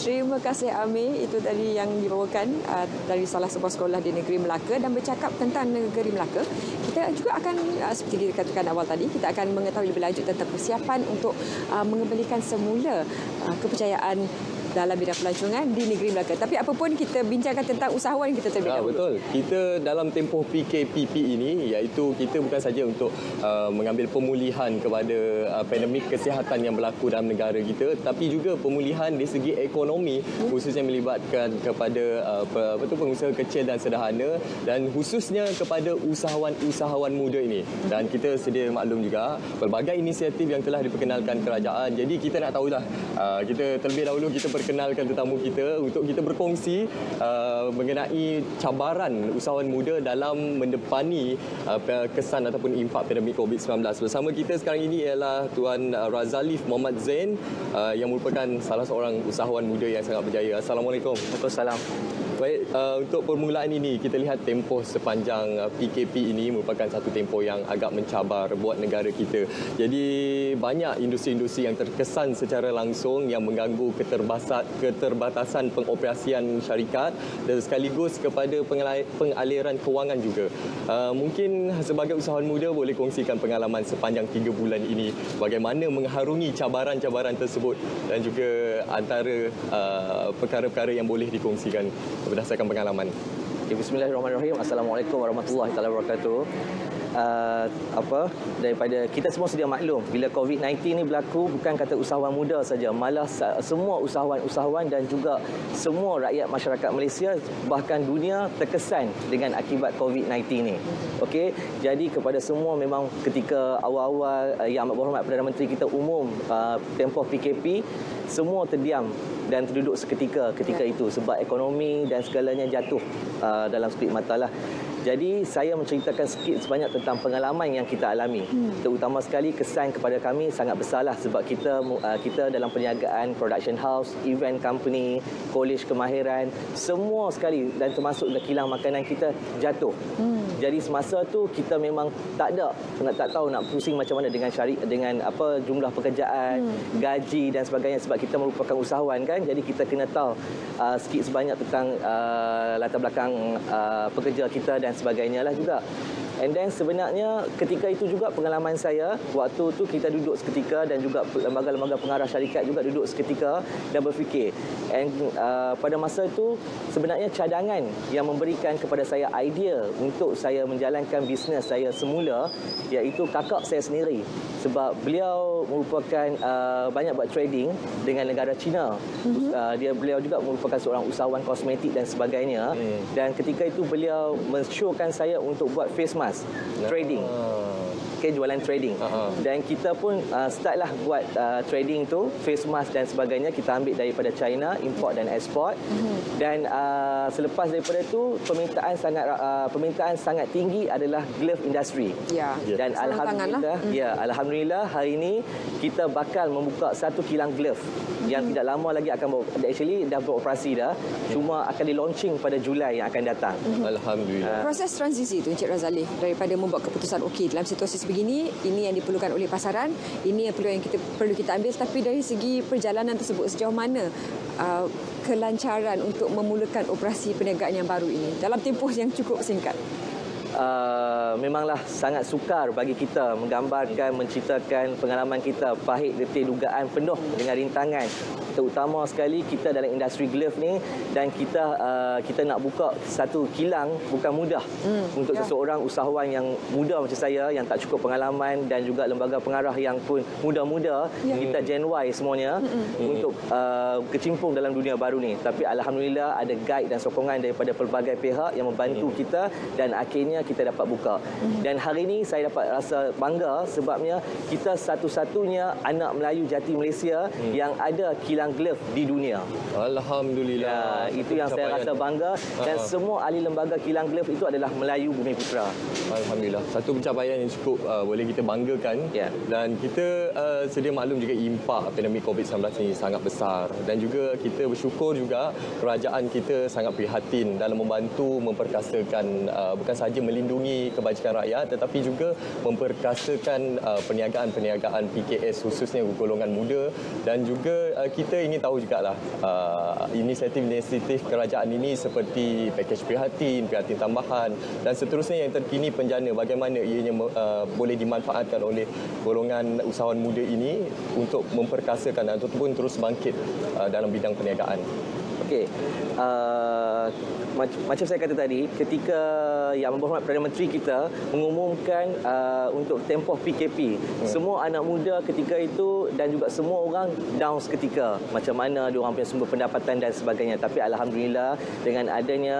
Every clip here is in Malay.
Terima kasih Amir. Itu tadi yang dibawakan dari salah sebuah sekolah di negeri Melaka dan bercakap tentang negeri Melaka. Kita juga akan seperti dikatakan awal tadi, kita akan mengetahui lebih lanjut tentang persiapan untuk mengembalikan semula kepercayaan dalam bidang pelancongan di negeri Melaka. Tapi apapun kita bincangkan tentang usahawan kita terlebih dahulu. Betul. Kita dalam tempoh PKPP ini, iaitu kita bukan saja untuk mengambil pemulihan kepada pandemik kesihatan yang berlaku dalam negara kita, tapi juga pemulihan dari segi ekonomi, khususnya melibatkan kepada pengusaha kecil dan sederhana dan khususnya kepada usahawan-usahawan muda ini. Dan kita sedia maklum juga pelbagai inisiatif yang telah diperkenalkan kerajaan. Jadi kita nak tahulah, kita terlebih dahulu kita perkenalkan tetamu kita untuk kita berkongsi mengenai cabaran usahawan muda dalam mendepani kesan ataupun impak pandemik COVID-19. Bersama kita sekarang ini ialah Tuan Razalif Mohamad Zain yang merupakan salah seorang usahawan muda yang sangat berjaya. Assalamualaikum. Waalaikumsalam. Baik, untuk permulaan ini kita lihat tempoh sepanjang PKP ini merupakan satu tempoh yang agak mencabar buat negara kita. Jadi banyak industri-industri yang terkesan secara langsung yang mengganggu keterbatasan pengoperasian syarikat dan sekaligus kepada pengaliran kewangan juga. Mungkin sebagai usahawan muda boleh kongsikan pengalaman sepanjang 3 bulan ini bagaimana mengharungi cabaran-cabaran tersebut dan juga antara perkara-perkara yang boleh dikongsikan berdasarkan pengalaman. Bismillahirrahmanirrahim. Assalamualaikum warahmatullahi wabarakatuh. Daripada kita semua sedia maklum, bila COVID-19 ni berlaku, bukan kata usahawan muda saja, malah semua usahawan-usahawan dan juga semua rakyat masyarakat Malaysia bahkan dunia terkesan dengan akibat COVID-19 ni. Okey, jadi kepada semua memang ketika awal-awal Yang Amat Berhormat Perdana Menteri kita umum tempoh PKP, semua terdiam dan terduduk seketika ketika itu sebab ekonomi dan segalanya jatuh dalam sekelip mata lah. Jadi saya menceritakan sikit sebanyak tentang pengalaman yang kita alami. Terutama sekali kesan kepada kami sangat besarlah sebab kita dalam perniagaan, production house, event company, college kemahiran, semua sekali dan termasuk kilang makanan kita jatuh. Jadi semasa tu kita memang tak tahu nak pusing macam mana dengan jumlah pekerjaan, gaji dan sebagainya sebab kita merupakan usahawan kan. Jadi kita kena tahu sikit sebanyak tentang latar belakang pekerja kita dan sebagainya lah juga. And then sebenarnya ketika itu juga pengalaman saya, waktu tu kita duduk seketika dan juga lembaga-lembaga pengarah syarikat juga duduk seketika dan berfikir. And pada masa itu sebenarnya cadangan yang memberikan kepada saya idea untuk saya menjalankan bisnes saya semula iaitu kakak saya sendiri. Sebab beliau merupakan banyak buat trading dengan negara China. Beliau juga merupakan seorang usahawan kosmetik dan sebagainya. Dan ketika itu beliau men-showkan saya untuk buat face mask trading. Okay, jualan trading. Dan kita pun startlah buat trading tu, face mask dan sebagainya kita ambil daripada China, import dan export. Dan selepas daripada tu permintaan sangat tinggi adalah glove industry. Dan alhamdulillah hari ini kita bakal membuka satu kilang glove yang tidak lama lagi akan dah beroperasi dah. Cuma akan di-launching pada Julai yang akan datang. Alhamdulillah. Proses transisi tu Encik Razalif daripada membuat keputusan okey dalam situasi begini, ini yang diperlukan oleh pasaran, ini yang perlu kita ambil, tapi dari segi perjalanan tersebut sejauh mana kelancaran untuk memulakan operasi perniagaan yang baru ini dalam tempoh yang cukup singkat? Memanglah sangat sukar bagi kita menggambarkan, menceritakan pengalaman kita, pahit letih dugaan penuh dengan rintangan. Terutama sekali kita dalam industri glove ni dan kita nak buka satu kilang bukan mudah untuk seseorang usahawan yang muda macam saya yang tak cukup pengalaman dan juga lembaga pengarah yang pun muda-muda, kita Gen Y semuanya untuk kecimpung dalam dunia baru ni. Tapi alhamdulillah ada guide dan sokongan daripada pelbagai pihak yang membantu kita dan akhirnya kita dapat buka. Dan hari ini saya dapat rasa bangga sebabnya kita satu-satunya anak Melayu jati Malaysia yang ada kilang glove di dunia. Alhamdulillah. Itu yang saya rasa bangga dan semua ahli lembaga kilang glove itu adalah Melayu Bumi Putera. Alhamdulillah. Satu pencapaian yang cukup boleh kita banggakan. Dan kita sedia maklum juga impak pandemik COVID-19 ini sangat besar dan juga kita bersyukur juga kerajaan kita sangat prihatin dalam membantu memperkasakan bukan sahaja melindungi kebajikan rakyat tetapi juga memperkasakan perniagaan-perniagaan PKS khususnya golongan muda, dan juga kita ingin tahu jugalah inisiatif-inisiatif kerajaan ini seperti pakej prihatin tambahan dan seterusnya yang terkini penjana, bagaimana ianya boleh dimanfaatkan oleh golongan usahawan muda ini untuk memperkasakan ataupun terus bangkit dalam bidang perniagaan. Okey, macam saya kata tadi, ketika Yang Berhormat Perdana Menteri kita mengumumkan untuk tempoh PKP, semua anak muda ketika itu dan juga semua orang down seketika. Macam mana diorang punya sumber pendapatan dan sebagainya. Tapi alhamdulillah dengan adanya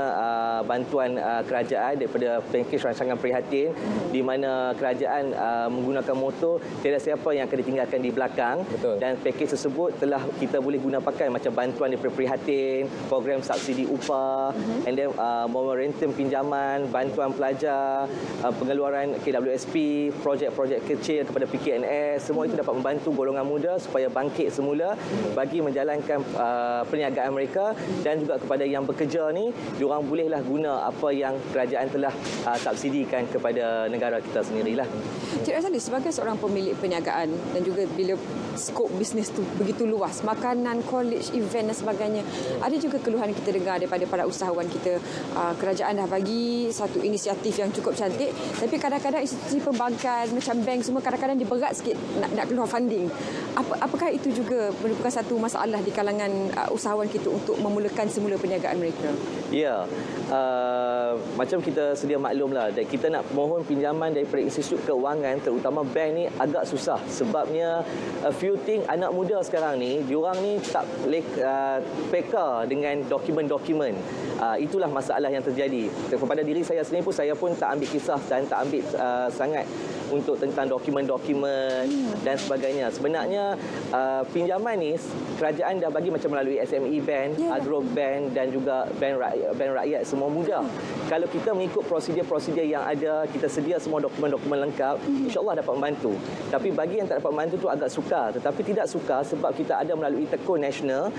bantuan kerajaan daripada pakej rancangan prihatin, di mana kerajaan menggunakan moto tiada siapa yang akan ditinggalkan di belakang. Betul. Dan pakej tersebut telah kita boleh guna pakai macam bantuan daripada prihatin, program subsidi upah, and then momentum pinjaman, bantuan pelajar, pengeluaran KWSP, projek-projek kecil kepada PKNS, semua itu dapat membantu golongan muda supaya bangkit semula bagi menjalankan perniagaan mereka, dan juga kepada yang bekerja ni, diorang bolehlah guna apa yang kerajaan telah subsidikan kepada negara kita sendirilah. Cik Razali, sebagai seorang pemilik perniagaan dan juga bila skop bisnes tu begitu luas, makanan, college, event dan sebagainya, ada juga keluhan kita dengar daripada para usahawan kita, kerajaan dah bagi satu inisiatif yang cukup cantik, tapi kadang-kadang institusi perbankan macam bank semua kadang-kadang dia berat sikit nak keluar funding. Apakah itu juga merupakan satu masalah di kalangan usahawan kita untuk memulakan semula perniagaan mereka? Ya, macam kita sedia maklumlah, kita nak mohon pinjaman daripada institusi keuangan, terutama bank ni agak susah. Sebabnya a few thing, anak muda sekarang ni, diorang ni tak boleh peka dengan dokumen-dokumen. Itulah masalah yang terjadi. Kepada diri saya sendiri pun, saya pun tak ambil kisah dan tak ambil sangat untuk tentang dokumen-dokumen dan sebagainya. Sebenarnya pinjaman ni kerajaan dah bagi macam melalui SME Bank, Agro Bank dan juga bank rakyat semua mudah. Kalau kita mengikut prosedur-prosedur yang ada, kita sedia semua dokumen-dokumen lengkap, insya-Allah dapat membantu. Tapi bagi yang tak dapat membantu tu agak sukar. Tetapi tidak sukar sebab kita ada melalui Tekun Nasional,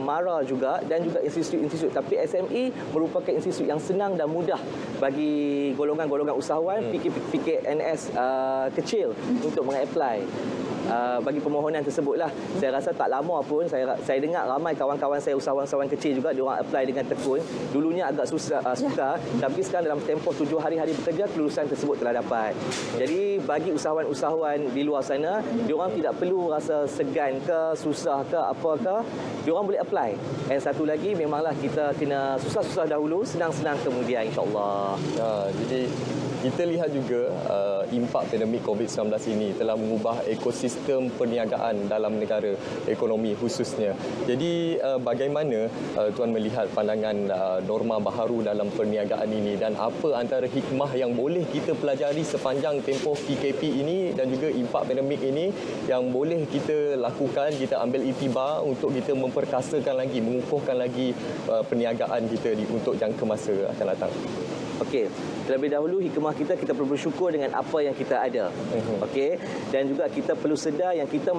MARA juga dan juga institusi-institusi. Tapi SME merupakan institusi yang senang dan mudah bagi golongan-golongan usahawan, PKNS kecil untuk mengapply. Bagi permohonan tersebutlah. Saya rasa tak lama pun saya dengar ramai kawan-kawan saya usahawan-usahawan kecil juga diorang apply dengan tekun. Dulunya agak sukar, tapi sekarang dalam tempoh 7 hari bekerja kelulusan tersebut telah dapat. Jadi bagi usahawan-usahawan di luar sana, diorang tidak perlu rasa segan ke, susah ke, apa ke, diorang boleh apply. Dan satu lagi memanglah kita kena susah-susah dahulu, senang-senang kemudian insya-Allah. Jadi kita lihat juga impak pandemik COVID-19 ini telah mengubah ekosistem perniagaan dalam negara, ekonomi khususnya. Jadi bagaimana Tuan melihat pandangan norma baharu dalam perniagaan ini dan apa antara hikmah yang boleh kita pelajari sepanjang tempoh PKP ini dan juga impak pandemik ini yang boleh kita lakukan, kita ambil iktibar untuk kita memperkasakan lagi, mengukuhkan lagi perniagaan kita untuk jangka masa akan datang. Okey, terlebih dahulu hikmah kita perlu bersyukur dengan apa yang kita ada. Okey, dan juga kita perlu sedar yang kita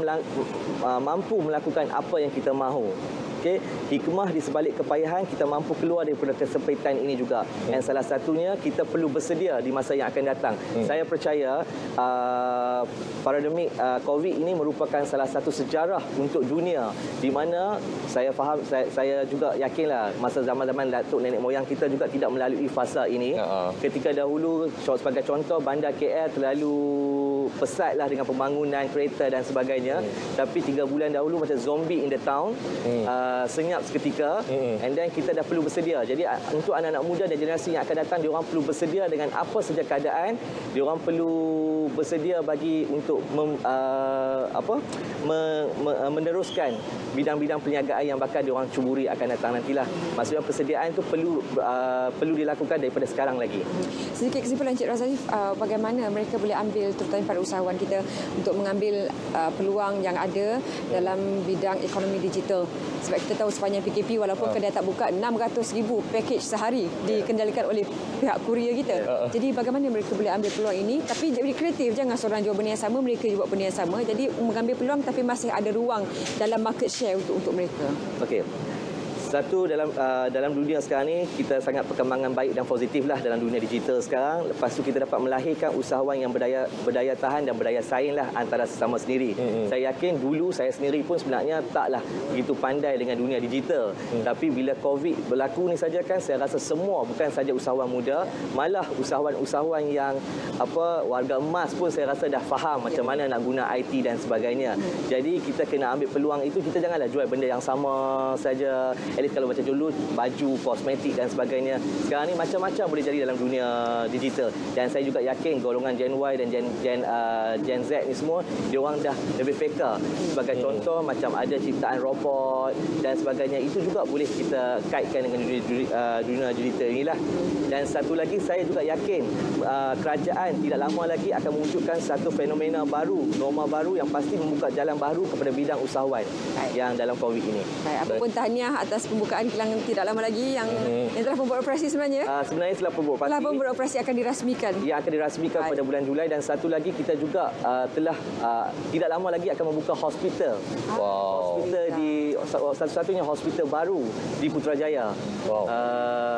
mampu melakukan apa yang kita mahu. Okey, hikmah di sebalik kepayahan kita mampu keluar daripada kesempitan ini juga. Dan salah satunya kita perlu bersedia di masa yang akan datang. Saya percaya pandemik COVID ini merupakan salah satu sejarah untuk dunia, di mana saya faham, saya juga yakinlah masa zaman-zaman datuk nenek moyang kita juga tidak melalui fasa ini. Ketika dahulu sebagai contoh bandar KL terlalu pesatlah dengan pembangunan kereta dan sebagainya. Tapi 3 bulan dahulu macam zombie in the town, senyap seketika, and then kita dah perlu bersedia. Jadi untuk anak-anak muda dan generasi yang akan datang, diorang perlu bersedia dengan apa saja keadaan. Diorang perlu bersedia bagi untuk meneruskan bidang-bidang perniagaan yang bakal diorang cuburi akan datang nantilah. Maksudnya persediaan itu perlu dilakukan daripada sekarang lagi. Sedikit kesimpulan Cik Razali, bagaimana mereka boleh ambil, terutama para usahawan kita, untuk mengambil peluang yang ada dalam bidang ekonomi digital. Sebab kita tahu sepanjang PKP walaupun kedai tak buka, 600,000 pakej sehari dikendalikan oleh pihak kurier kita. Jadi bagaimana mereka boleh ambil peluang ini, tapi jadi kreatif, jangan seorang jual benda yang sama, mereka jual benda yang sama. Jadi mengambil peluang tapi masih ada ruang dalam market share untuk mereka. Okey. Satu, dalam dunia sekarang ni kita sangat perkembangan baik dan positif lah dalam dunia digital sekarang. Lepas tu kita dapat melahirkan usahawan yang berdaya tahan dan berdaya saing lah antara sesama sendiri. Saya yakin dulu saya sendiri pun sebenarnya taklah begitu pandai dengan dunia digital. Tapi bila COVID berlaku ni saja kan, saya rasa semua, bukan saja usahawan muda, malah usahawan-usahawan yang warga emas pun saya rasa dah faham macam mana nak guna IT dan sebagainya. Jadi kita kena ambil peluang itu. Kita janganlah jual benda yang sama saja. At least kalau macam dulu baju, kosmetik dan sebagainya. Sekarang ni macam-macam boleh jadi dalam dunia digital. Dan saya juga yakin golongan Gen Y dan Gen Z ni semua, dia orang dah lebih peka. Sebagai contoh macam ada ciptaan robot dan sebagainya, itu juga boleh kita kaitkan dengan dunia digital inilah. Dan satu lagi, saya juga yakin kerajaan tidak lama lagi akan mewujudkan satu fenomena baru, norma baru yang pasti membuka jalan baru kepada bidang usahawan yang dalam COVID ini. Baik, apa pun tahniah atas pembukaan kilang tidak lama lagi yang telah pun beroperasi sebenarnya. Sebenarnya setelah pun beroperasi akan dirasmikan. Ya, akan dirasmikan pada bulan Julai. Dan satu lagi, kita juga telah tidak lama lagi akan membuka hospital. Hospital di satu-satunya hospital baru di Putrajaya.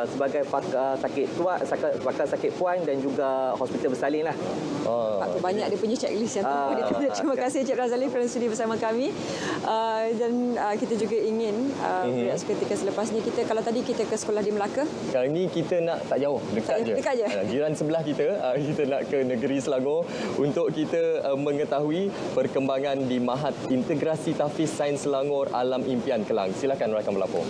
Sebagai pakar sakit puan dan juga hospital bersalin lah. Banyak dia punya checklist yang terima kasih Encik Razali kerana sudi bersama kami. Dan kita juga ingin seketika selepas ni, kalau tadi kita ke sekolah di Melaka, sekarang ni kita nak tak jauh, dekat je. Jiran sebelah kita, kita nak ke negeri Selangor untuk kita mengetahui perkembangan di Mahat Integrasi Tahfiz Sains Selangor Alam Impian Kelang. Silakan rakan berlapor.